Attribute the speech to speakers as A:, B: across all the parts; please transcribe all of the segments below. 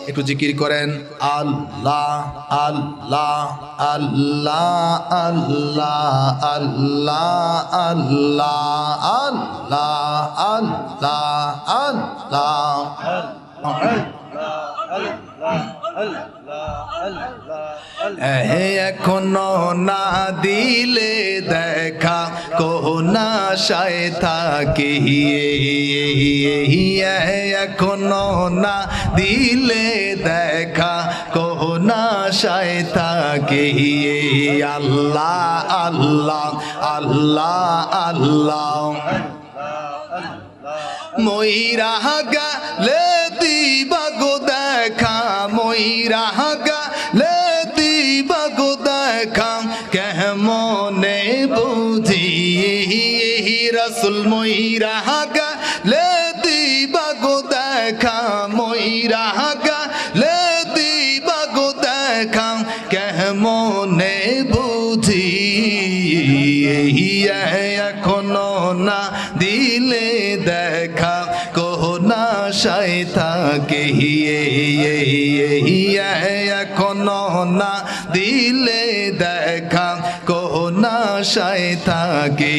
A: একটু জিকির করেন আল্লাহ আল্লাহ আল্লাহ আল্লাহ আল্লাহ আল্লাহ আল্লাহ আল্লাহ এখনো না দিলে দেখা কোনা শায় থাকি এখনো না দিলে দেখা কোনা শায় থাকি আল্লাহ আল্লাহ আল্লাহ আল্লাহ মইরা গেলে দিবা গো দেখা মইরা গেলে দিবা গো দেখা কেমনে বুঝি রাসূল মইরা গেলে দিবা গো দেখা মইরা গেলে দিবা গো দেখা কেমনে বুঝি এখনো না দিলে দেখা কোনা শায় থাকে এখনো না দিলে দেখা কোনা শায় থাকে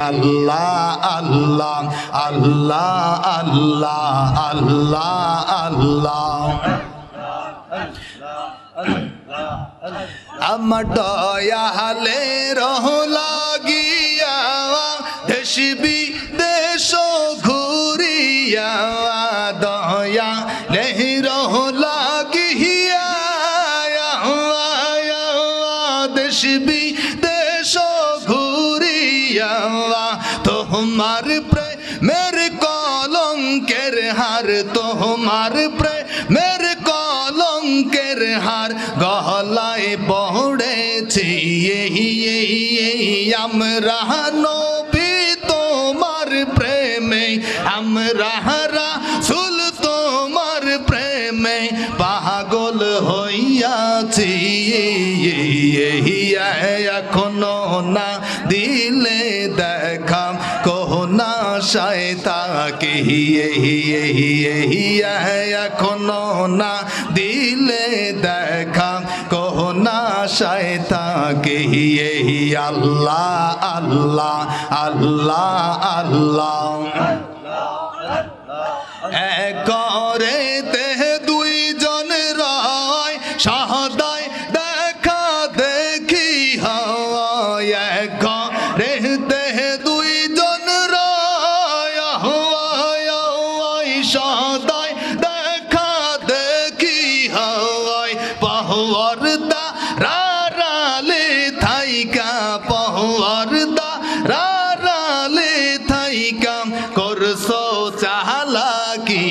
A: আল্লাহ আল্লাহ আল্লাহ আল্লাহ আল্লাহ আল্লাহ আমার দয়ালে রহ লাগিয়া দেশ বিদেশ ঘুরিয়া দয়া রহ লাগিয়া দেশ বিদেশ ঘুরিয়া তোমার প্রেমের কলঙ্কের হার তোমার প্রেমের কলঙ্কের হার গলায় পড়েছি আমরা নবী তোমার প্রেমে আমরা রাসূল তোমার প্রেমে পাগল হইয়াছি এখনো না দিলে দেখা কোনা শায় থাকে এখনো না দিলে দেখা কোনা শায় থাকে আল্লাহ আল্লাহ আল্লাহ আল্লাহ একরে তে দুইজন রয় সহদায় দেখা দেখি হয় একরে তে দুইজন রয় সহদায় দেখা দেখি হয় পহরদা রালে থাইকা পহরদা রালে থাইকা করছো চালাকি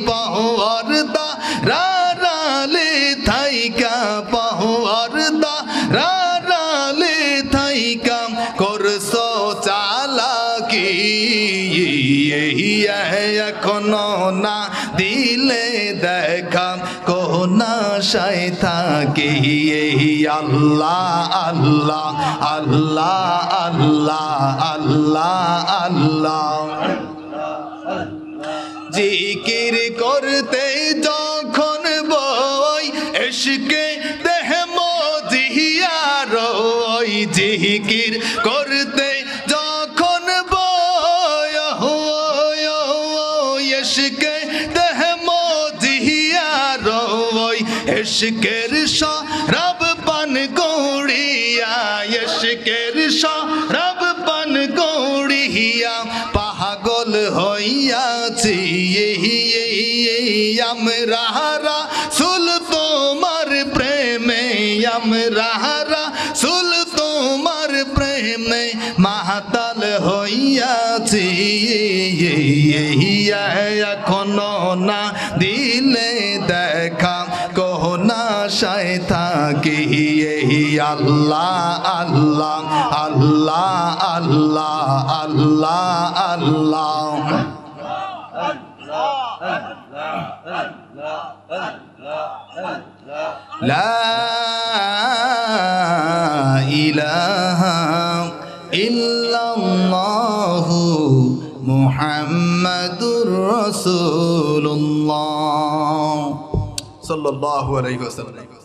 A: পহরদা রালে থাইকা পহরদা রালে থাইকা করছো চালাকি এখনো না দিলে দেখা কোনা শায় থাকে আল্লাহ আল্লাহ আল্লাহ আল্লাহ আল্লাহ আল্লাহ জিকির করতে যখন বই ইশকে দেহ মজিয়া রই জিকির করতে যখন বই ইশকে দেহ মজিয়া রই ইশকের শরাব পান গড়িয়া ইশকের শরাব পান গড়িয়া পাগল হইয়াছি আমরা রাসূল তোমার প্রেমে আমরা রাসূল তোমার প্রেমে মাতাল হইয়াছি এখনো না দিলে দেখা কোনা শায় থাকে আল্লাহ আল্লাহ আল্লাহ আল্লাহ আল্লাহ আল্লাহ লা ইলাহা ইল্লাল্লাহু মুহাম্মাদুর রাসূলুল্লাহ সাল্লাল্লাহু আলাইহি ওয়াসাল্লাম।